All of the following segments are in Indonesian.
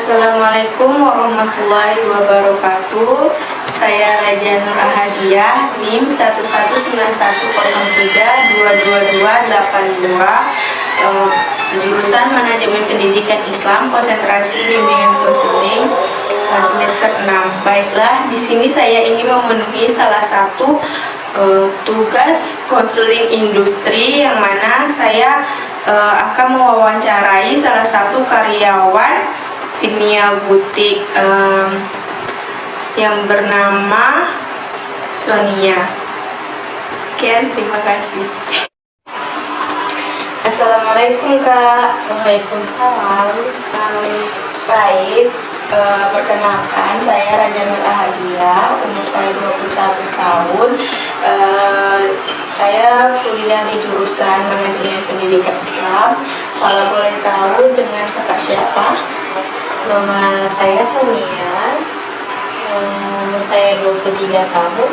Assalamualaikum warahmatullahi wabarakatuh. Saya Raja Nur Ahadiah, NIM 11030322282, jurusan Manajemen Pendidikan Islam, konsentrasi bimbingan konseling, semester 6. Baiklah, di sini saya ingin memenuhi salah satu tugas konseling industri, yang mana saya akan mewawancarai salah satu karyawan Vinia Butik yang bernama Sonia. Sekian, terima kasih. Assalamualaikum Kak. Waalaikumsalam. Baik, perkenalkan saya Raja Nur Ahadiah, umur saya 21 tahun. Saya kuliah di jurusan Manajemen Pendidikan Islam. Kalau boleh tahu dengan kakak siapa? Nama saya Sonia. Umur saya 23 tahun.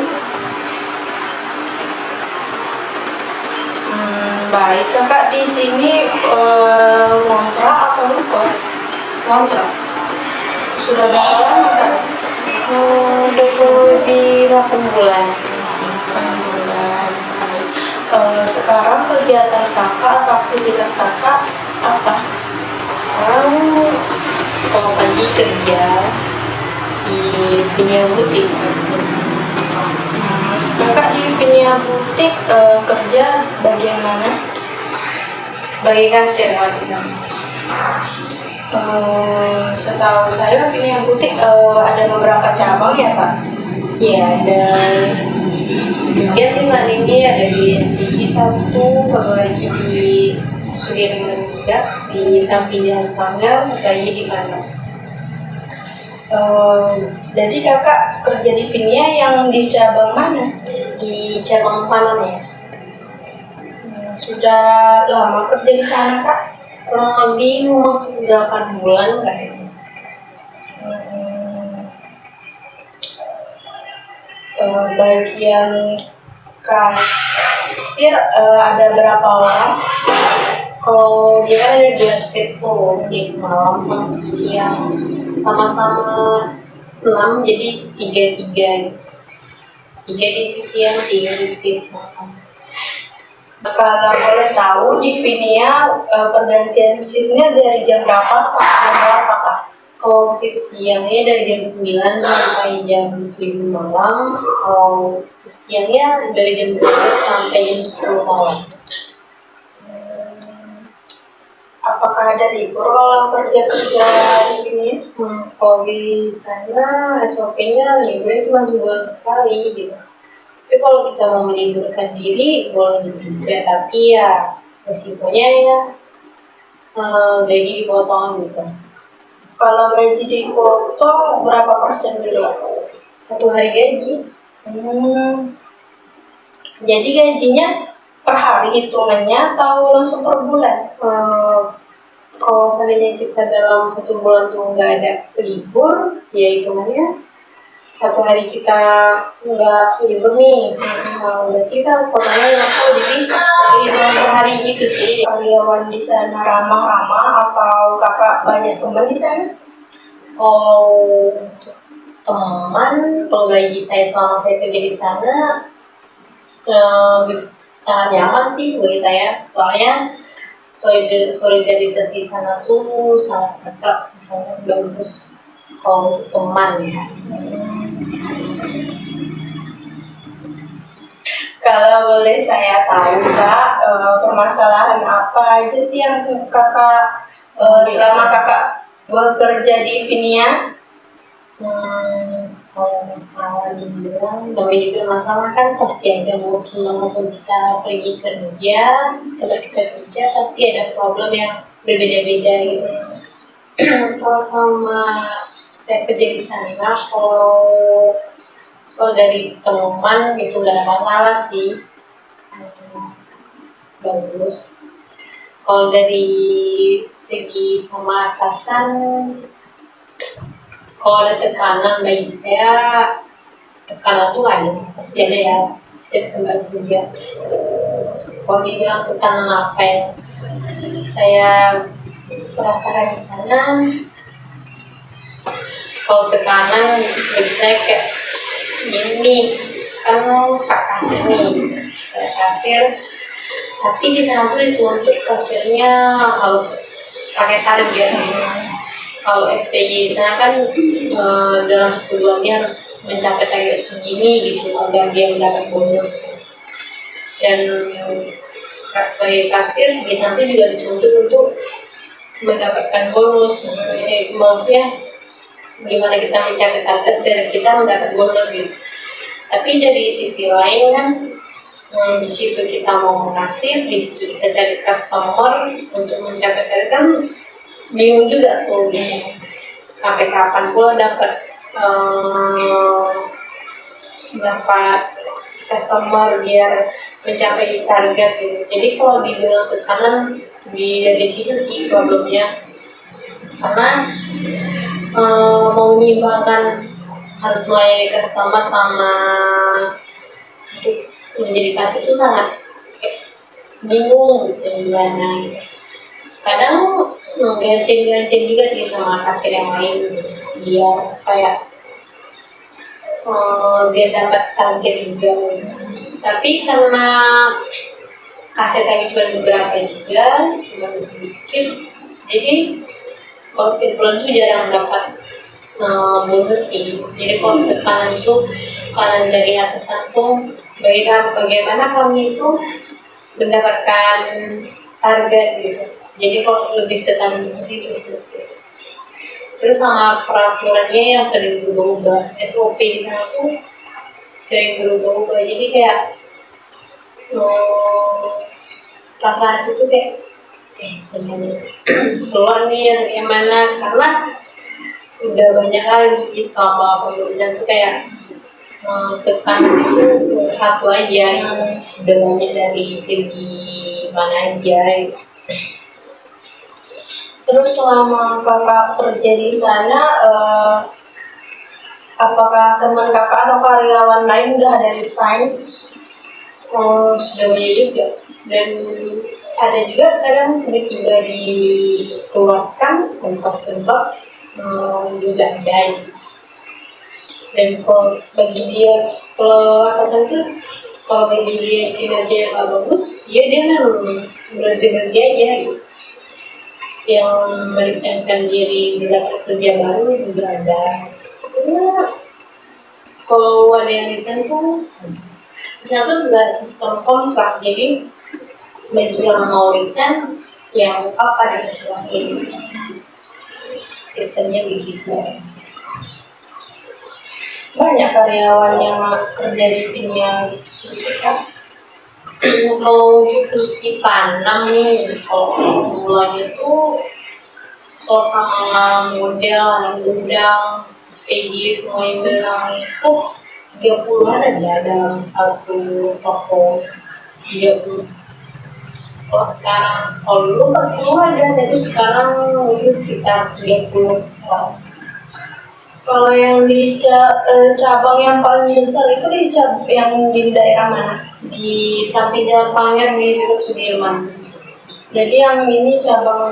Baik, kakak di sini ngontrak atau ngekos? Ngontrak. Sudah berapa lama kak? Udah lebih 8 bulan. 8 bulan. Baik. Sekarang kegiatan kakak atau aktivitas kakak apa? Kalau pagi kerja di Vinia Butik. Kakak di Vinia Butik kerja bagian mana? Sebagai kasir di sana. Setahu saya Vinia Butik ada beberapa cabang ya Pak? Iya, ada 3 sih saat ini. Ada di STC 1, satu lagi di Sudirman juga, di samping Jalan Tangga, satu lagi di Panau. Jadi kakak kerja di Vinia yang di cabang mana? Di cabang Panau ya. Sudah lama kerja di sana kak? Kurang lebih mau masuk 8 bulan kan ya. Bagian kasir ada berapa orang? Kalau dia kan ada 2 shift tuh, shift malam sama shift siang, sama-sama 6, jadi 3 di shift siang, 3 di shift malam. Kalau boleh tahu di Vinia pergantian shiftnya dari jam berapa sampai jam berapa kak? Kalau shift siangnya dari jam 9 sampai jam 7 malam, kalau shift siangnya dari jam 12 sampai jam 10 malam. Apakah ada libur kalau kerja di Vinia? Kalau di sana SOP-nya liburnya cuma sebulan sekali gitu. Tapi kalau kita mau meliburkan diri boleh juga, tapi ya resikonya ya gaji dipotong gitu. Kalau gaji dipotong berapa persen dulu? 1 hari gaji. Jadi gajinya per hari hitungannya atau langsung per bulan? Kalau seandainya kita dalam 1 bulan tuh nggak ada libur, ya hitungannya 1 hari kita nggak libur nih, berarti kita potongnya langsung, jadi hitungan per hari itu sih. Karyawan di sana ramah-ramah atau kakak banyak teman di sana? Kalau untuk teman, kalau bagi saya selama saya kerja di sana sangat nyaman sih bagi saya, soalnya solidaritas di sana tuh sangat akrab sih, sangat bagus kalau untuk teman ya. Kalau boleh saya tahu kak, permasalahan apa aja sih yang kakak selama kakak bekerja di Vinia? Kalau masalah dibilang, namanya juga masalah kan pasti ada, maupun kita pergi kerja, setelah kita kerja pasti ada problem yang berbeda-beda gitu. Kalau sama saya kerja di sana, kalau dari teman itu gak ada masalah sih, bagus. Kalau dari segi sama atasan, kalau ada tekanan bagi saya, tekanan tuh ada, pasti ada ya setiap tempat kerja. Kalau dibilang tekanan apa yang saya rasakan di sana, kalau tekanan biasanya kayak gini kan Pak Kasir nih, kasir, tapi di sana tuh dituntut kasirnya harus pakai target. Kalau SPG di sana kan dalam 1 bulan dia harus mencapai target segini gitu agar dia mendapat bonus. Dan sebagai kasir di sana tuh juga dituntut untuk mendapatkan bonus. Maksudnya gimana kita mencapai target dan kita mendapat bonus gitu. Tapi dari sisi lain kan di situ kita mau kasir, di situ kita cari customer untuk mencapai target kan bingung juga tuh sampai kapan pula dapat customer biar mencapai target gitu. Jadi kalau dibilang tekanan dari situ sih problemnya, karena mau menyimbangkan harus melayani customer sama untuk menjadi kasir itu sangat bingung gitu gimana. Kadang ganti juga sih sama kasir yang lain biar kayak biar dapat target juga. Tapi karena kasir kami cuma beberapa juga, cuma sedikit, jadi kalau setiap bulan itu jarang dapat bonus sih. Jadi kalau tekanan itu tekanan dari atasan tuh bagaimana kami itu mendapatkan target gitu. Jadi kalau lebih tekanan ke situ sih. Terus sama peraturannya yang sering berubah, SOP di sana tuh sering berubah-ubah. Jadi kayak perasaan itu tuh kayak keluar nih yang mana, karena udah banyak kali selama pemerintahan tuh kayak tekanan itu satu aja, udah banyak dari segi mana aja gitu. Terus selama kakak kerja di sana, apakah teman kakak atau karyawan lain udah ada resign? Sudah banyak juga, dan ada juga kadang tiba-tiba dikeluarkan tanpa sebab juga ada. Dan kalau bagi dia, kalau atasan tuh kalau bagi dia kinerja yang gak bagus, ya dia kan berhenti aja gitu. Yang merisenkan diri mendapat kerja baru juga ada. Ya, kalau ada yang resign tuh nggak sistem kontrak, jadi bagi yang mau resign yang apa dikasih sistemnya begitu. Banyak karyawan yang kerja di dunia gitu kan? Kalau terus ditanam nih, kalau mulanya tuh kalau sama model yang gudang SPG semua yang bilang itu 30-an ada dalam satu toko 30. Kalau sekarang, kalau dulu 40 ada, jadi sekarang mungkin sekitar 30 orang. Kalau yang di cabang yang paling besar itu yang di daerah mana? Di samping Jalan Panger di dekat Sudirman. Jadi yang ini cabang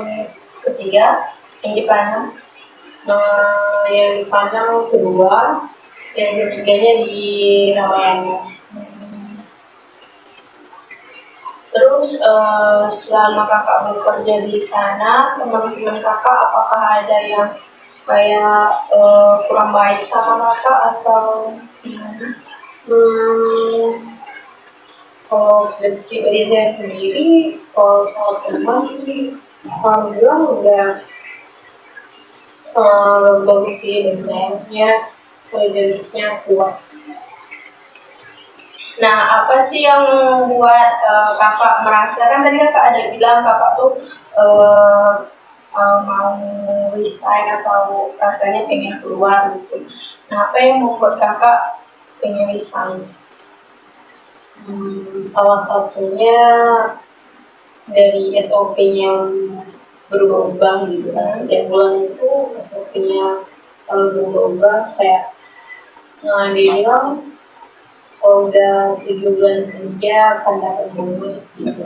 ketiga yang di Padang. Yang di Padang kedua, yang ketiganya di Ramayana. Terus selama kakak bekerja di sana, teman-teman kakak apakah ada yang kayak kurang baik sama kakak atau gimana? Kalau pribadi saya sendiri, kalau soal teman, alhamdulillah udah bagus sih, dan saya maksudnya solidaritasnya kuat. Nah, apa sih yang buat kakak merasa, kan tadi kakak ada bilang kakak tuh mau resign atau rasanya pengen keluar gitu. Nah, apa yang membuat kakak pengen resign? Salah satunya dari SOP-nya yang berubah-ubah gitu kan. Setiap bulan itu SOP-nya selalu berubah, kayak dia bilang kalau udah 7 bulan kerja akan dapat bonus gitu.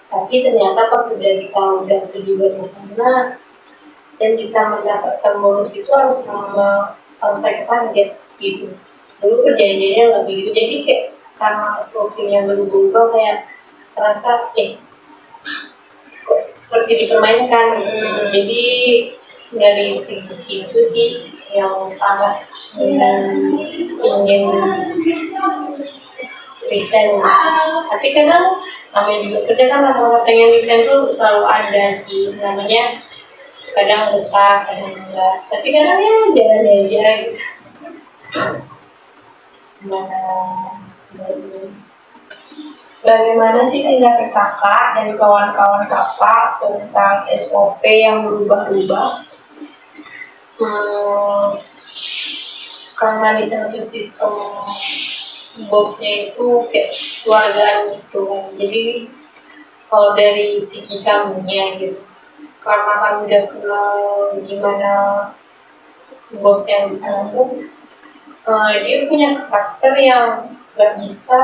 Tapi ternyata pas kita udah 7 bulan di sana, dan kita mendapatkan bonus itu harus pakai target gitu. Dulu perjanjiannya nggak begitu, jadi kayak karena SOP-nya berubah kayak terasa kok seperti dipermainkan. Jadi dari segi situ sih yang sangat ingin resign. Tapi kadang namanya juga kerja kan, orang pengen resign tuh selalu ada sih, namanya kadang betah kadang enggak, tapi kadang ya jalan aja gitu. Bagaimana sih tindakan kakak dan kawan-kawan kakak tentang SOP yang berubah-ubah? Karena di satu sistem bosnya itu kayak keluargaan gitu kan, jadi kalau dari segi kamunya gitu, karena kami udah kenal gimana bos yang di sana tuh, dia punya karakter yang gak bisa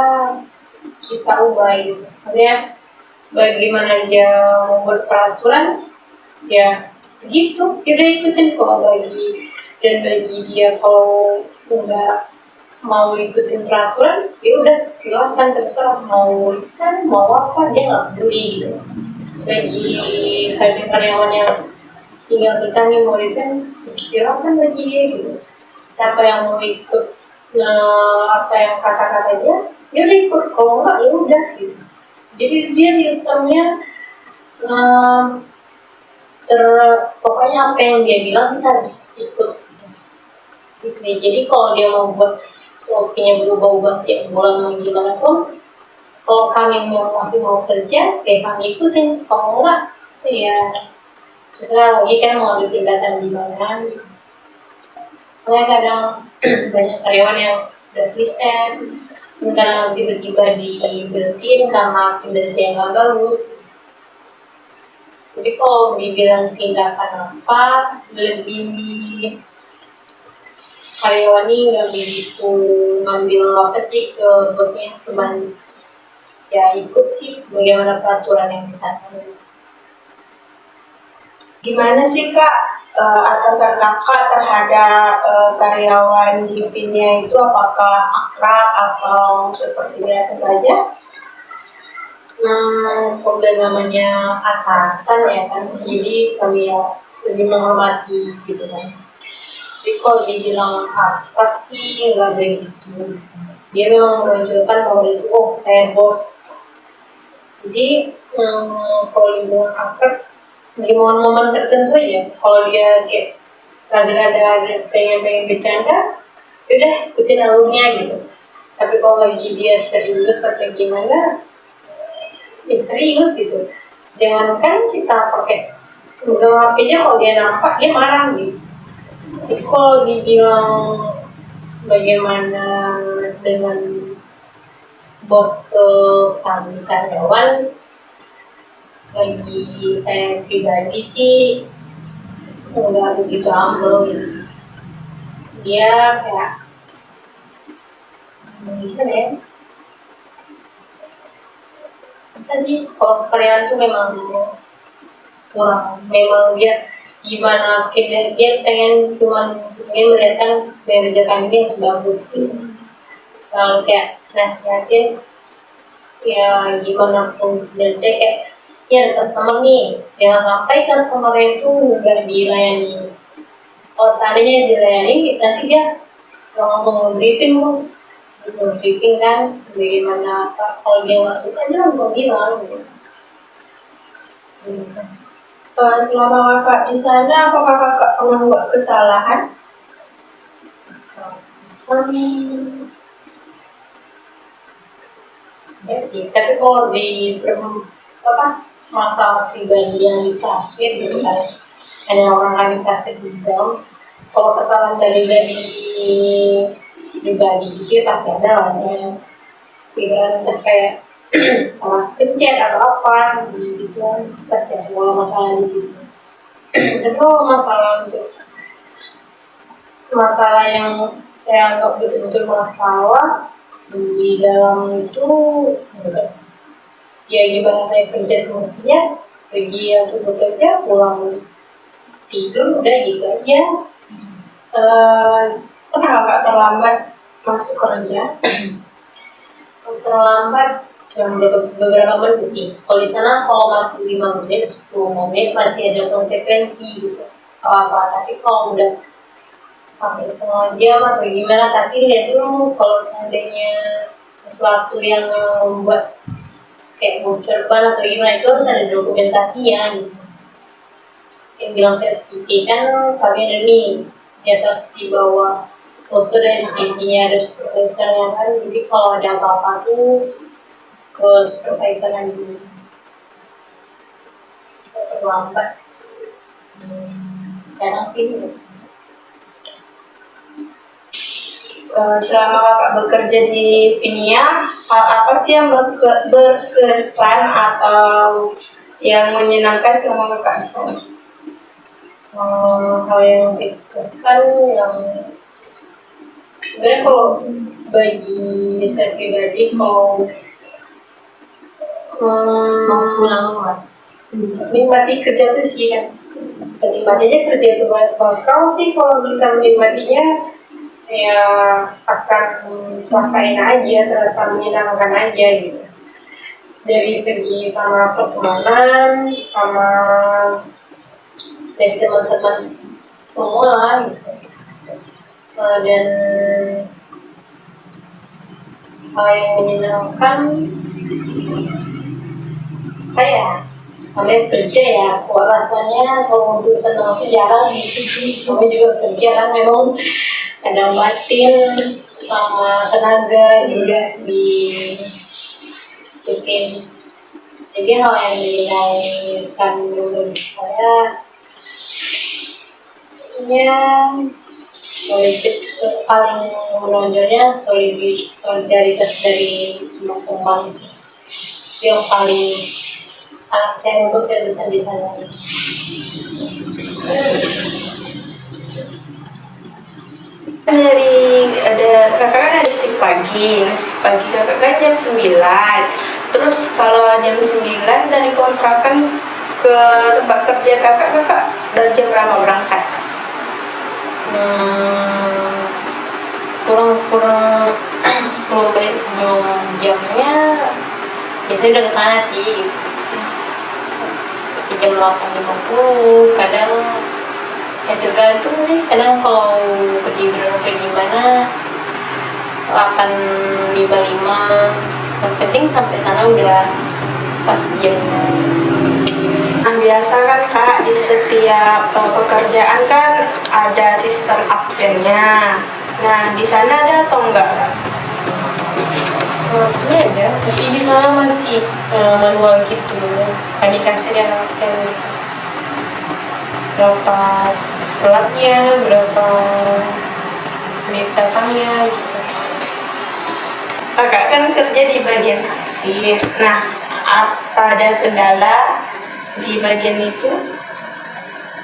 kita ubah gitu. Maksudnya bagaimana dia membuat peraturan ya gitu, dia udah ikutin kok. Bagi dia kalau nggak mau ikutin peraturan ya udah silahkan, terserah mau resign mau apa, dia nggak peduli gitu. Bagi karyawan yang tinggal bertanya mau resign, silahkan bagi dia gitu. Siapa yang mau ikut apa yang kata-kata dia udah ikut, kalau enggak ya udah gitu. Jadi dia sistemnya pokoknya apa yang dia bilang kita harus ikut gitu. Jadi kalau dia mau buat SOP-nya berubah-ubah tiap bulan mau gimana pun, kalau kami masih mau kerja ya kami ikutin, kalau enggak ya terserah lagi kan mau ada tindakan gimana. Makanya kadang banyak karyawan yang udah resign, kadang tiba-tiba diberhentiin karena kinerja yang gak bagus. Jadi kalau dibilang tindakan apa, lebih karyawan ini nggak begitu ngambil apa sih ke bosnya, cuman ya ikut sih bagaimana peraturan yang disana. Gimana sih kak atasan kakak terhadap karyawan di Vinnya itu, apakah akrab atau seperti biasa saja? Udah namanya atasan ya kan, jadi kami ya lebih menghormati gitu kan. Tapi kalau dibilang akrab sih nggak begitu. Dia memang menunjukkan bahwa itu saya bos. Jadi kalau dibilang akrab di momen-momen tertentu ya, kalau dia kayak rada-rada pengen bercanda, udah ikutin alurnya gitu. Tapi kalau lagi dia serius atau gimana, ya serius gitu. Jangankan kita pakai pegang HP aja, kalau dia nampak dia marah gitu. Jadi kalau dibilang bagaimana dengan bos ke kami karyawan, bagi saya pribadi sih enggak begitu humble gitu. Dia kayak gimana ya, apa sih, kalau karyawan tuh memang kurang, memang dia gimana dia pengen melihatkan kinerja kami ini harus bagus gitu. Selalu kayak nasihatin ya gimana pun kinerja, kayak ya ada customer nih, jangan sampai customer itu nggak dilayani. Kalau seandainya dilayani, nanti dia langsung briefing kan bagaimana apa. Kalau dia nggak suka dia langsung bilang gitu. Selama kakak di sana, apakah kakak pernah buat kesalahan? Ya sih, tapi kalau di masalah pribadi yang dikasih gitu kan, hanya orang lain dikasih juga. Kalau kesalahan dari pribadi itu pasti ada lah ya. Pikiran kayak salah pencet atau apa gitu kan, pasti ada masalah di situ. Tapi kalau masalah yang saya anggap betul-betul masalah di dalam itu enggak. Ya gimana saya kerja semestinya, pergi untuk bekerja, pulang tidur udah gitu aja. Pernah kakak terlambat masuk kerja? Terlambat yang beberapa menit sih. Kalau di sana kalau masih 5 menit, 10 menit masih ada konsekuensi gitu. Apa-apa. Tapi kalau udah sampai setengah jam atau gimana, tapi lihat dulu kalau seandainya sesuatu yang membuat kayak bocor ban atau gimana, itu harus ada dokumentasinya gitu. Yang bilang ke SPP kan kami ada nih di atas di bawah poster ada SPP-nya, ada supervisornya kan, jadi kalau ada apa-apa tuh ke supervisor yang dulu. Kita terlambat kadang sih. Selama kakak bekerja di Vinia, hal apa sih yang berkesan atau yang menyenangkan selama kakak di sana? Hal yang berkesan yang sebenarnya kalau bagi saya pribadi, kalau mau pulang rumah Nikmati kerja tuh sih kan. menikmati aja kerja itu bakal sih, kalau kita menikmatinya ya akan rasain aja, terasa menyenangkan aja gitu, dari segi sama pertemanan, sama dari teman-teman semua lah gitu. Dan hal yang menyenangkan kayak namanya kerja ya, kalau rasanya kalau untuk senang itu jarang gitu. Kami juga kerja kan memang kadang batin sama tenaga juga dibikin. Jadi hal yang menyenangkan menurut saya ya paling menonjolnya solidaritas dari teman-teman sih. Itu yang paling sangat saya betah di sana. Dari kakak kan ada shift pagi, kakak kan jam 9. Terus kalau jam 9 dari kontrakan ke tempat kerja kakak dari jam berapa berangkat? Kurang 10 menit sebelum jamnya biasanya udah kesana sih, seperti jam 8.50. Kadang ya tergantung nih, kadang kalau ketiduran kayak gimana 8.55. Yang penting sampai sana udah pas jamnya. Nah, biasa kan kak di setiap pekerjaan kan ada sistem absennya. Nah di sana ada atau enggak? Absennya ada, tapi di sana masih manual gitu. Kan dikasih yang absen gitu. Berapa telatnya, berapa menit datangnya gitu. Kakak kan kerja di bagian taksir. Nah, apa ada kendala di bagian itu?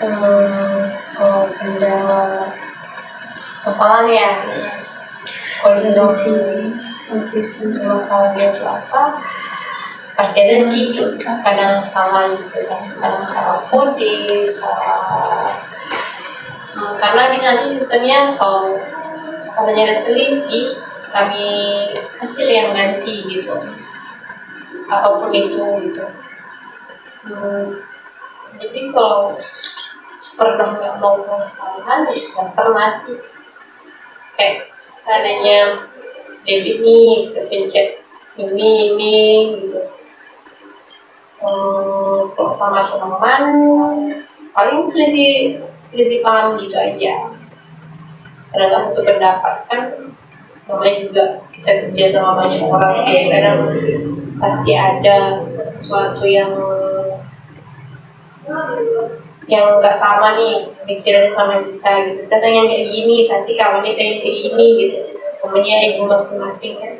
Kalau kendala masalahnya, kondisi masalahnya itu apa? Pasti ada sih, kadang salah gitu kan, kadang salah kode, salah. Karena di sana sistemnya kalau misalnya ada selisih, kami hasil yang ganti gitu, apapun itu gitu. Jadi kalau pernah nggak mau kesalahan ya nggak pernah sih. Kayak seandainya debit nih kepencet ini gitu. Kalau sama teman paling selisih paham gitu aja. Karena nggak satu pendapat kan, namanya juga kita kerja sama banyak orang, kayak kadang pasti ada sesuatu yang nggak sama nih pikirannya sama kita gitu. Kadang yang kayak gini, tapi kawannya pengen kayak gini gitu. Namanya ego masing-masing kan.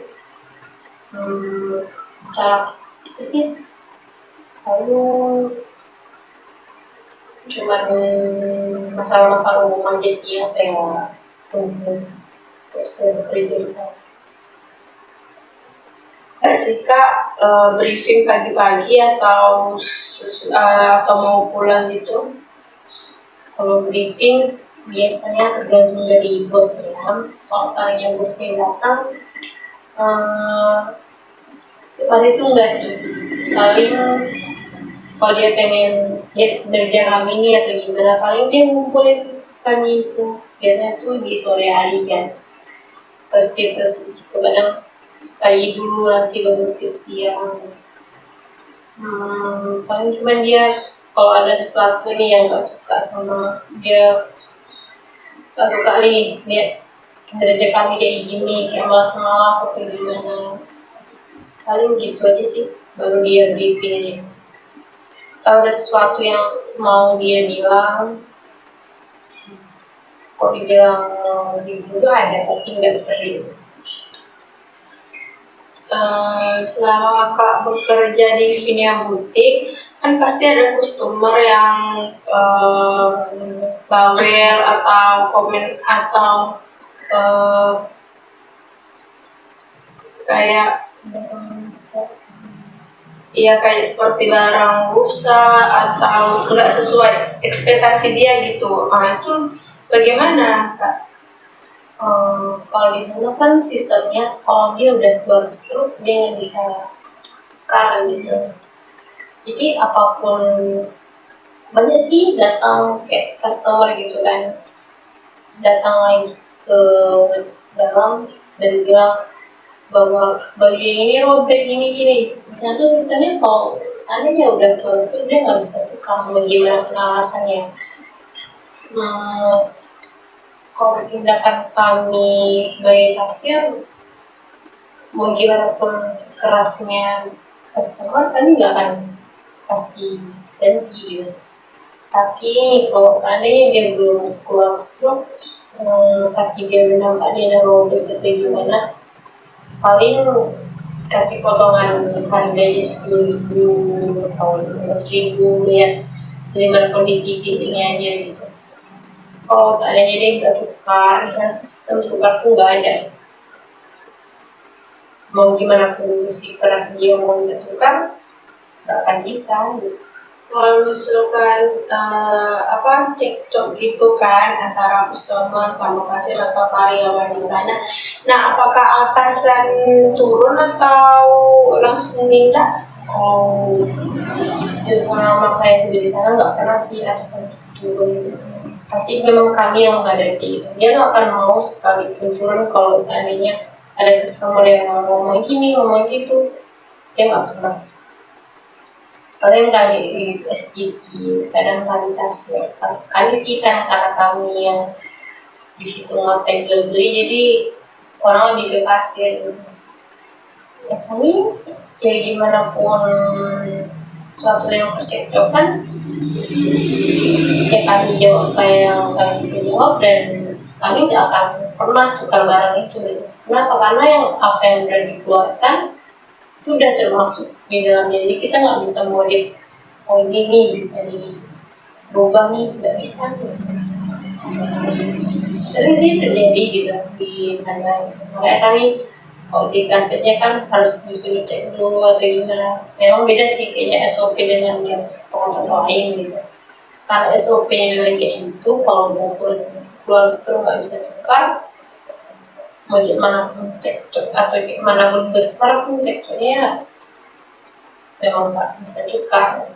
Bisa itu sih. Lalu cuman masalah-masalah umum aja sih yang saya tunggu terus saya bekerja di sana. Nggak sih kak briefing pagi-pagi atau mau pulang gitu? Kalau briefing biasanya tergantung dari bosnya. Kalau misalnya bosnya datang, setiap hari itu enggak sih. Paling kalau dia pengen kerja kami ini atau gimana, paling dia ngumpulin kami itu. Biasanya tuh di sore hari kan. Terus kadang pagi dulu nanti baru siang. Paling cuma dia kalau ada sesuatu nih yang nggak suka sama dia, nggak suka nih dia kerja kami kayak gini, kayak malas-malas atau gimana, paling gitu aja sih baru dia briefing. Kalau ada sesuatu yang mau dia bilang, kok dibilang briefing itu ada tapi nggak sering. Selama kakak bekerja di Vinia Butik, kan pasti ada customer yang bawel atau komen atau kayak kayak seperti barang rusak atau nggak sesuai ekspektasi dia gitu. Nah itu bagaimana kak? Kalau di sana kan sistemnya kalau dia udah keluar stroke dia nggak bisa tukar gitu. Jadi apapun banyak sih datang kayak customer gitu kan, datang lagi ke dalam dan bilang bahwa baju yang ini robek gini. Misalnya tuh sistemnya kalau seandainya udah keluar stroke dia nggak bisa tukar, mau gimana pun alasannya. Kalau tindakan kami sebagai kasir, mau gimana pun kerasnya customer, kami nggak akan kasih ganti gitu. Tapi kalau seandainya dia belum keluar stroke, kaki dia udah nampak dia udah robek atau gimana, paling kasih potongan harganya 10.000 atau 15.000 ya, dengan kondisi fisiknya aja gitu. Kalau seandainya dia bisa tukar, misalnya sistem tukar tuh nggak ada. Mau gimana pun si keras dia mau minta tukar, nggak akan bisa. Gitu. Kalau misalkan cekcok gitu kan antara customer sama kasir atau karyawan di sana, nah apakah atasan turun atau langsung minta? Kalau selama saya di sana nggak pernah sih atasan turun. Pasti memang kami yang menghadapi gitu. Dia nggak akan mau sekali turun kalau seandainya ada customer yang ngomong gini, ngomong gitu. Dia nggak pernah. Paling kami di SGV, kadang kami kasir. Kami sih kan karena kami yang di situ ngapain jual beli, jadi orang lebih ke kasir. Ya kami ya gimana pun suatu yang percekcokan, ya kami jawab apa yang kami bisa jawab dan kami nggak akan pernah tukar barang itu gitu. Kenapa? Karena yang apa yang udah dikeluarkan itu udah termasuk di dalamnya, jadi kita nggak bisa modif. Oh ini nih bisa dirubah nih, nggak bisa gitu. Sering sih terjadi gitu di sana gitu. Makanya kami kalau di kasetnya kan harus disuruh cek dulu atau gimana. Memang beda sih kayaknya SOP dengan yang toko-toko lain gitu. Karena SOP-nya memang kayak gitu, kalau mau keluar stroke nggak bisa tukar, mau gimana pun cekcok atau gimana pun besar pun cekcoknya memang nggak bisa tukar.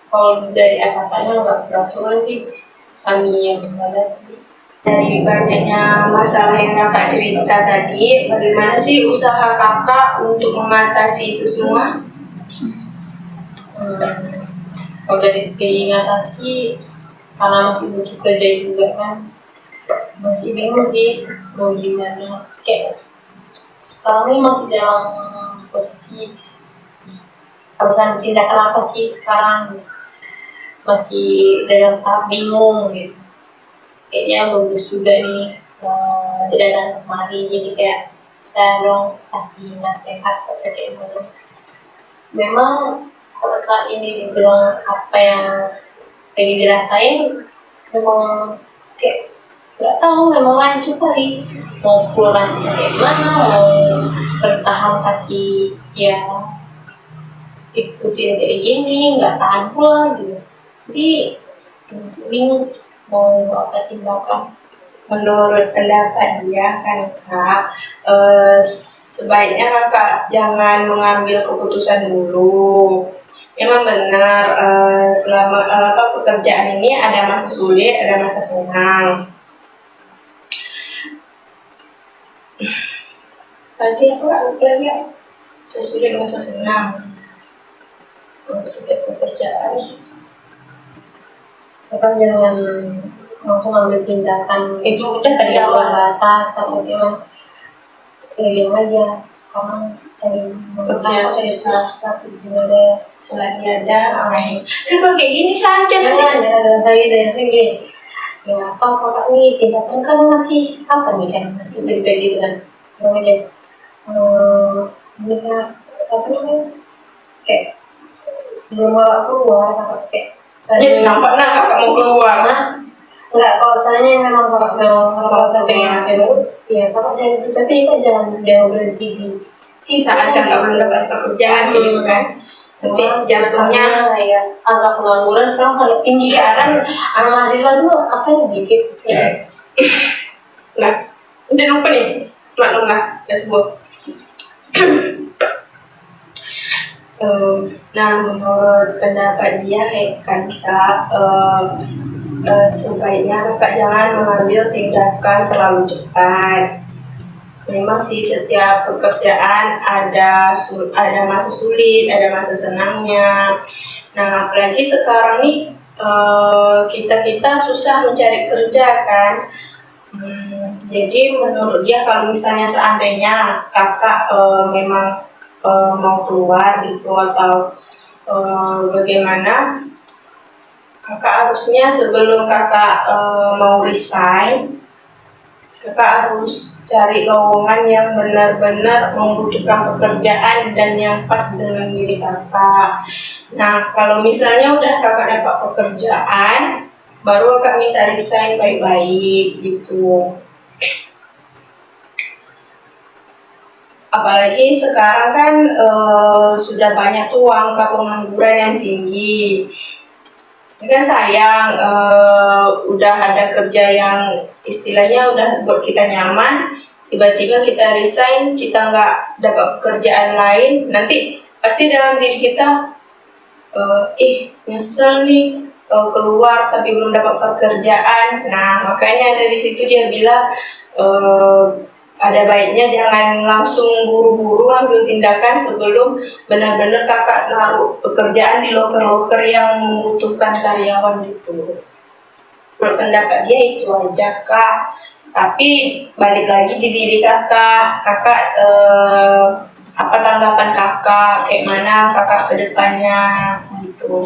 Kalau dari atasannya nggak peraturan sih kami yang menghadapi. Dari banyaknya masalah yang kakak cerita tadi, bagaimana sih usaha kakak untuk mengatasi itu semua? Kalau dari segi ngatasi, karena masih butuh kerja juga kan, masih bingung sih mau gimana. Kayak sekarang ini masih dalam posisi harus tindakan apa sih sekarang, masih dalam tahap bingung gitu. Kayaknya bagus juga nih tidak datang kemari, jadi kayak bisa dong kasih nasihat atau kayak gimana. Memang kalau saat ini dibilang apa yang lagi dirasain, memang kayak nggak tahu, memang lanjut kali mau pulang kayak mana, mau bertahan kaki ya ikutin kayak gini, nggak tahan pulang gitu. Jadi Wings mau apa tindakan? Menurut pendapat dia kan Kak, sebaiknya Kakak jangan mengambil keputusan dulu. Memang benar, selama pekerjaan ini ada masa sulit, ada masa senang. Berarti aku lagi ya, masa sulit, masa senang. Setiap pekerjaan Sekarang jangan langsung ambil tindakan itu udah tadi yang awal. batas atau gimana. Yang aja sekarang cari Kerja susah. gimana Selagi ada orang kalau kayak gini lancar jangan ya saya dari sini ya apa kakak nih tindakan kan masih apa nih kan masih pribadi gitu kan bilang aja ini kan apa namanya kayak sebelum kakak keluar kakak kayak saya nampak kakak mau keluar. Enggak, kalau misalnya memang kakak mau merasa pengen baru, ya kakak jangan tapi kak jangan berhenti di saat kakak belum dapat pekerjaan gitu kan. Nanti jatuhnya ya angka pengangguran sekarang sangat tinggi kan anak mahasiswa tuh apa yang dikit ya. Nah, udah lupa nih, maklum lah, lihat gua. Nah, menurut pendapat dia kan Kak, sebaiknya Kakak jangan mengambil tindakan terlalu cepat. Memang sih setiap pekerjaan ada masa sulit, ada masa senangnya. Nah, apalagi sekarang nih kita susah mencari kerja kan. Jadi menurut dia kalau misalnya seandainya kakak memang mau keluar gitu atau bagaimana, kakak harusnya sebelum kakak mau resign, kakak harus cari lowongan yang benar-benar membutuhkan pekerjaan dan yang pas dengan diri kakak. Nah, kalau misalnya udah kakak dapat pekerjaan, baru kakak minta resign baik-baik gitu. Apalagi sekarang kan sudah banyak tuh angka pengangguran yang tinggi. Ini kan sayang, udah ada kerja yang istilahnya udah buat kita nyaman, tiba-tiba kita resign, kita nggak dapat pekerjaan lain, nanti pasti dalam diri kita, nyesel nih keluar tapi belum dapat pekerjaan. Nah, makanya dari situ dia bilang, ada baiknya jangan langsung buru-buru ambil tindakan sebelum benar-benar kakak naruh pekerjaan di loker-loker yang membutuhkan karyawan gitu. Pendapat dia itu aja Kak. Tapi balik lagi di diri kakak, apa tanggapan kakak, kayak mana kakak ke depannya gitu.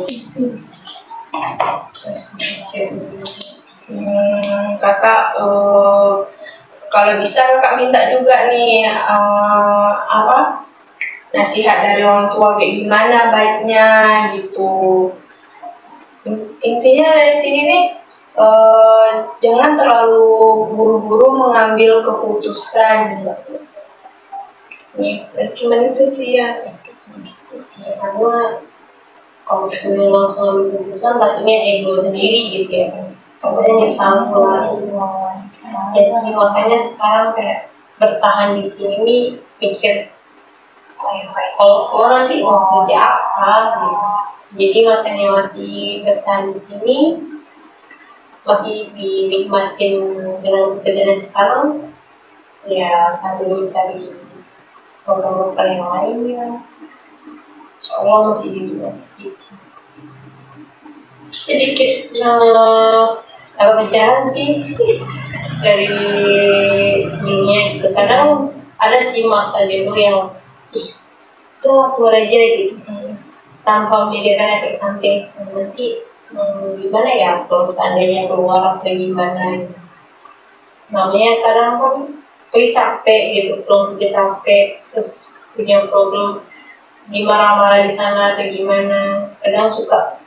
Kakak kalau bisa kakak minta juga nih nasihat dari orang tua kayak gimana baiknya gitu. Intinya dari sini nih jangan terlalu buru-buru mengambil keputusan gitu. Nih, cuman itu sih ya. Karena kalau cuma langsung ambil keputusan takutnya ego sendiri gitu ya kan takutnya nyesal keluar ya sih makanya sekarang kayak bertahan di sini nih pikir kalau keluar nanti mau kerja apa gitu jadi makanya masih bertahan di sini masih dinikmatin dengan pekerjaan yang sekarang ya sambil mencari program-program yang lain ya soalnya masih di universitas sedikit apa bicara sih dari sebelumnya gitu kadang ada sih masa dulu yang itu keluar aja gitu tanpa memikirkan efek samping nanti gimana ya kalau seandainya keluar atau gimana gitu. Namanya kadang kan kayak capek gitu belum capek terus punya problem dimarah-marah di sana atau gimana kadang suka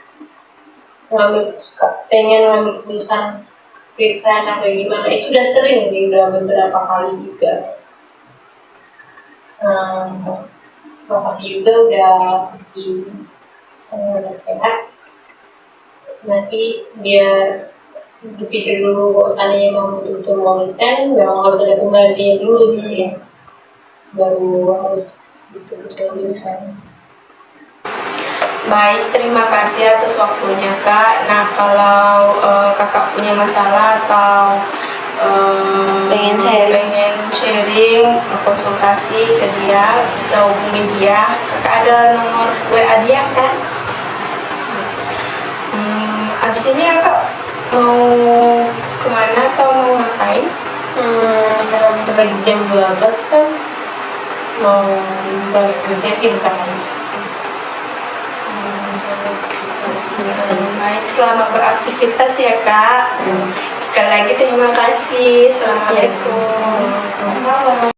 pengen ngambil keputusan resign atau gimana itu udah sering sih udah beberapa kali juga makasih juga udah kasih sehat nanti dia berpikir dulu kalau seandainya mau betul-betul mau resign, memang harus ada penggantinya dulu gitu ya, baru harus betul-betul resign. Baik, terima kasih atas waktunya Kak. Nah, kalau Kakak punya masalah atau pengen sharing, konsultasi ke dia, bisa hubungi dia. Kakak ada nomor WA dia kan? Abis ini Kakak mau kemana atau mau ngapain? Kalau bentar lagi jam 12 kan mau balik kerja sih bentar lagi. Baik, selamat beraktivitas ya Kak. Sekali lagi terima kasih. Assalamualaikum. Salam.